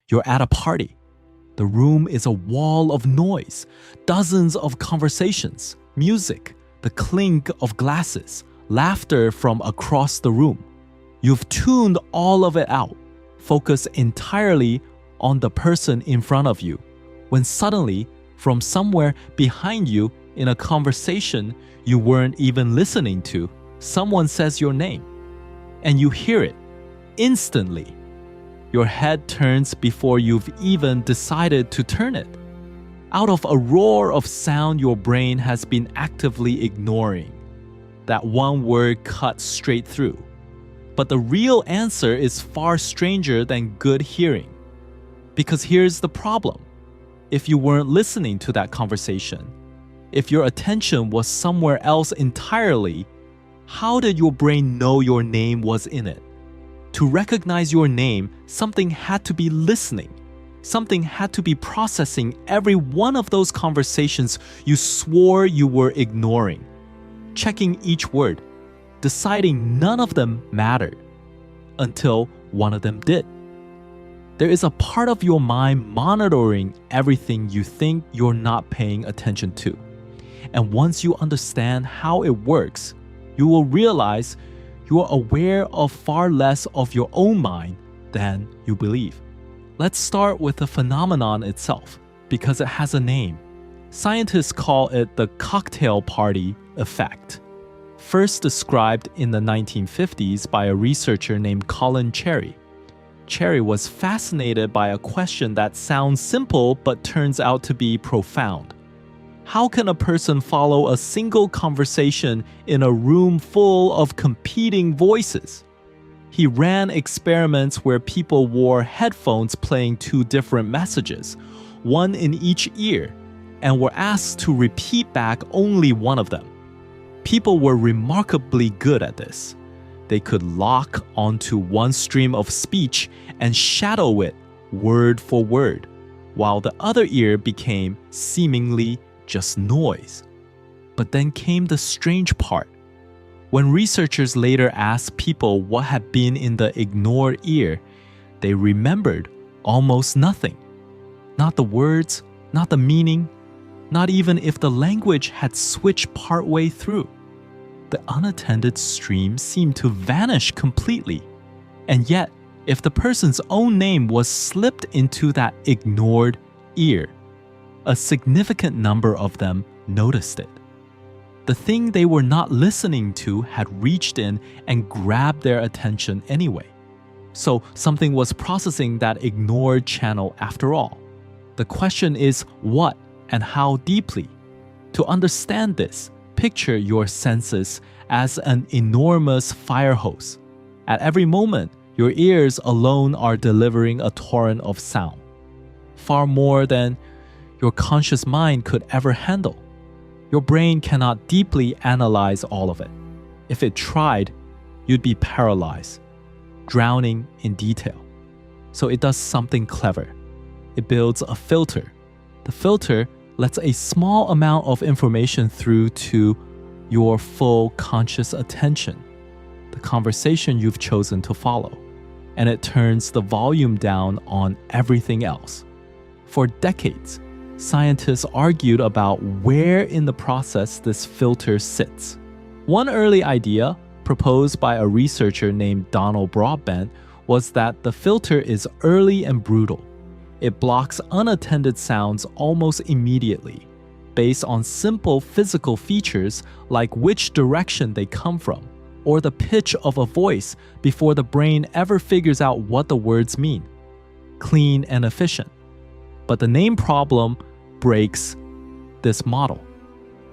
You're at a party. The room is a wall of noise, dozens of conversations, music, the clink of glasses, laughter from across the room. You've tuned all of it out, focused entirely on the person in front of you, when suddenly, from somewhere behind you in a conversation you weren't even listening to, someone says your name, and you hear it instantly. Your head turns before you've even decided to turn it. Out of a roar of sound your brain has been actively ignoring, that one word cut straight through. But the real answer is far stranger than good hearing. Because here's the problem. If you weren't listening to that conversation, if your attention was somewhere else entirely, how did your brain know your name was in it? To recognize your name, something had to be listening. Something had to be processing every one of those conversations you swore you were ignoring, checking each word, deciding none of them mattered, until one of them did. There is a part of your mind monitoring everything you think you're not paying attention to. And once you understand how it works, you will realize you are aware of far less of your own mind than you believe. Let's start with the phenomenon itself, because it has a name. Scientists call it the cocktail party effect. First described in the 1950s by a researcher named Colin Cherry. Cherry was fascinated by a question that sounds simple but turns out to be profound. How can a person follow a single conversation in a room full of competing voices? He ran experiments where people wore headphones playing two different messages, one in each ear, and were asked to repeat back only one of them. People were remarkably good at this. They could lock onto one stream of speech and shadow it word for word, while the other ear became seemingly just noise. But then came the strange part. When researchers later asked people what had been in the ignored ear, they remembered almost nothing. Not the words, not the meaning, not even if the language had switched partway through. The unattended stream seemed to vanish completely. And yet, if the person's own name was slipped into that ignored ear, a significant number of them noticed it. The thing they were not listening to had reached in and grabbed their attention anyway. So something was processing that ignored channel after all. The question is what and how deeply? To understand this, picture your senses as an enormous fire hose. At every moment, your ears alone are delivering a torrent of sound, far more than your conscious mind could ever handle. Your brain cannot deeply analyze all of it. If it tried, you'd be paralyzed, drowning in detail. So it does something clever. It builds a filter. The filter lets a small amount of information through to your full conscious attention, the conversation you've chosen to follow, and it turns the volume down on everything else. For decades, scientists argued about where in the process this filter sits. One early idea, proposed by a researcher named Donald Broadbent, was that the filter is early and brutal. It blocks unattended sounds almost immediately, based on simple physical features like which direction they come from, or the pitch of a voice before the brain ever figures out what the words mean. Clean and efficient. But the name problem breaks this model.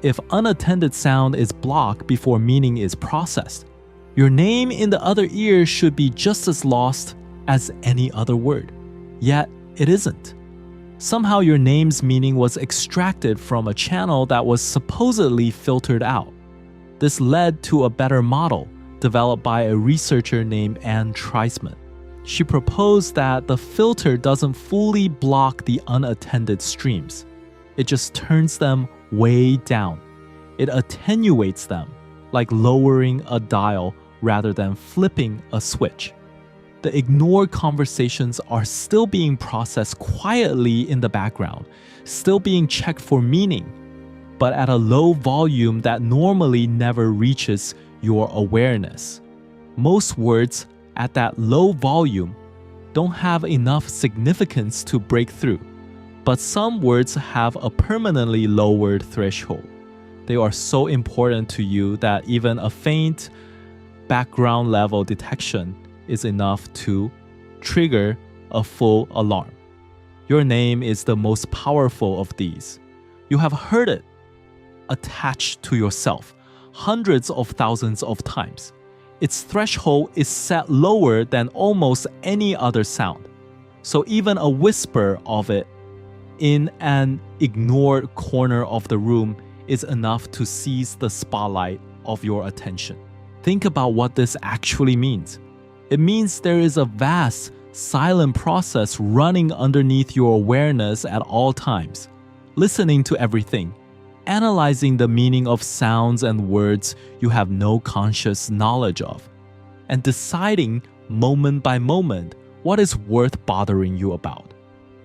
If unattended sound is blocked before meaning is processed, your name in the other ear should be just as lost as any other word. Yet, it isn't. Somehow your name's meaning was extracted from a channel that was supposedly filtered out. This led to a better model developed by a researcher named Anne Treisman. She proposed that the filter doesn't fully block the unattended streams. It just turns them way down. It attenuates them, like lowering a dial rather than flipping a switch. The ignored conversations are still being processed quietly in the background, still being checked for meaning, but at a low volume that normally never reaches your awareness. Most words at that low volume don't have enough significance to break through, but some words have a permanently lowered threshold. They are so important to you that even a faint background level detection is enough to trigger a full alarm. Your name is the most powerful of these. You have heard it attached to yourself hundreds of thousands of times. Its threshold is set lower than almost any other sound. So even a whisper of it in an ignored corner of the room is enough to seize the spotlight of your attention. Think about what this actually means. It means there is a vast, silent process running underneath your awareness at all times, listening to everything, analyzing the meaning of sounds and words you have no conscious knowledge of, and deciding moment by moment what is worth bothering you about.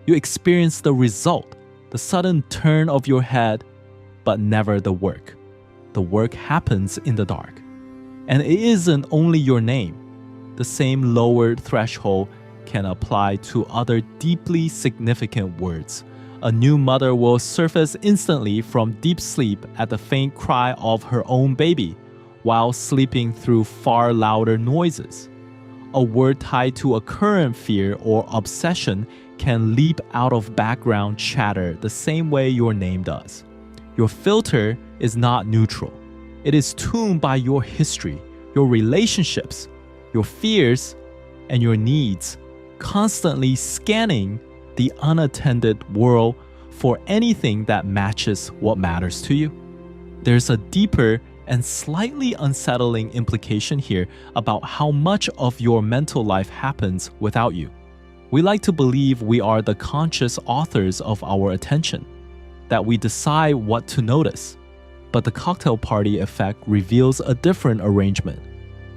You experience the result, the sudden turn of your head, but never the work. The work happens in the dark. And it isn't only your name. The same lowered threshold can apply to other deeply significant words. A new mother will surface instantly from deep sleep at the faint cry of her own baby, while sleeping through far louder noises. A word tied to a current fear or obsession can leap out of background chatter the same way your name does. Your filter is not neutral. It is tuned by your history, your relationships, your fears, and your needs, constantly scanning the unattended world for anything that matches what matters to you. There's a deeper and slightly unsettling implication here about how much of your mental life happens without you. We like to believe we are the conscious authors of our attention, that we decide what to notice. But the cocktail party effect reveals a different arrangement.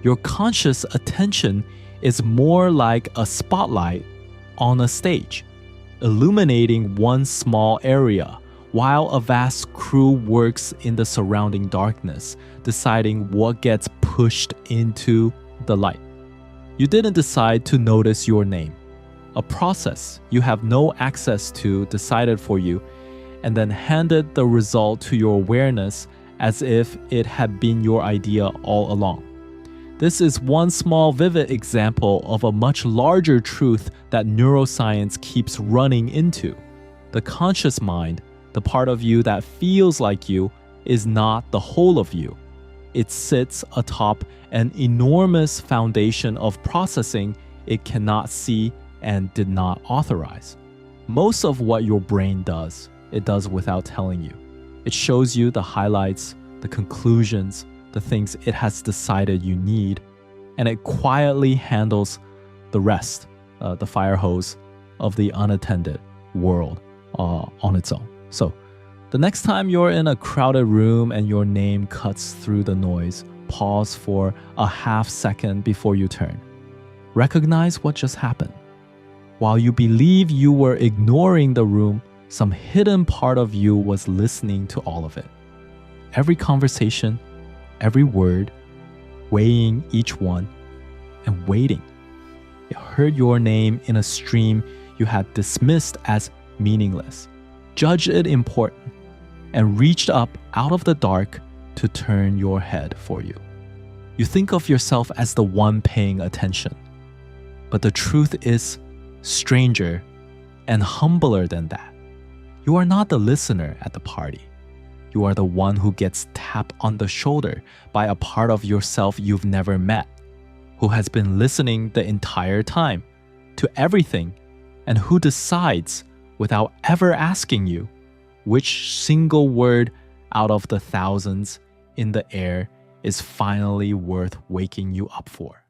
Your conscious attention is more like a spotlight on a stage, illuminating one small area, while a vast crew works in the surrounding darkness, deciding what gets pushed into the light. You didn't decide to notice your name. A process you have no access to decided for you, and then handed the result to your awareness as if it had been your idea all along. This is one small vivid example of a much larger truth that neuroscience keeps running into. The conscious mind, the part of you that feels like you, is not the whole of you. It sits atop an enormous foundation of processing it cannot see and did not authorize. Most of what your brain does, it does without telling you. It shows you the highlights, the conclusions, the things it has decided you need, and it quietly handles the rest, the fire hose of the unattended world on its own. So, the next time you're in a crowded room and your name cuts through the noise, pause for a half second before you turn. Recognize what just happened. While you believe you were ignoring the room, some hidden part of you was listening to all of it. Every conversation, every word, weighing each one, and waiting. It heard your name in a stream you had dismissed as meaningless, judged it important, and reached up out of the dark to turn your head for you. You think of yourself as the one paying attention, but the truth is stranger and humbler than that. You are not the listener at the party. You are the one who gets tapped on the shoulder by a part of yourself you've never met, who has been listening the entire time to everything, and who decides, without ever asking you, which single word out of the thousands in the air is finally worth waking you up for.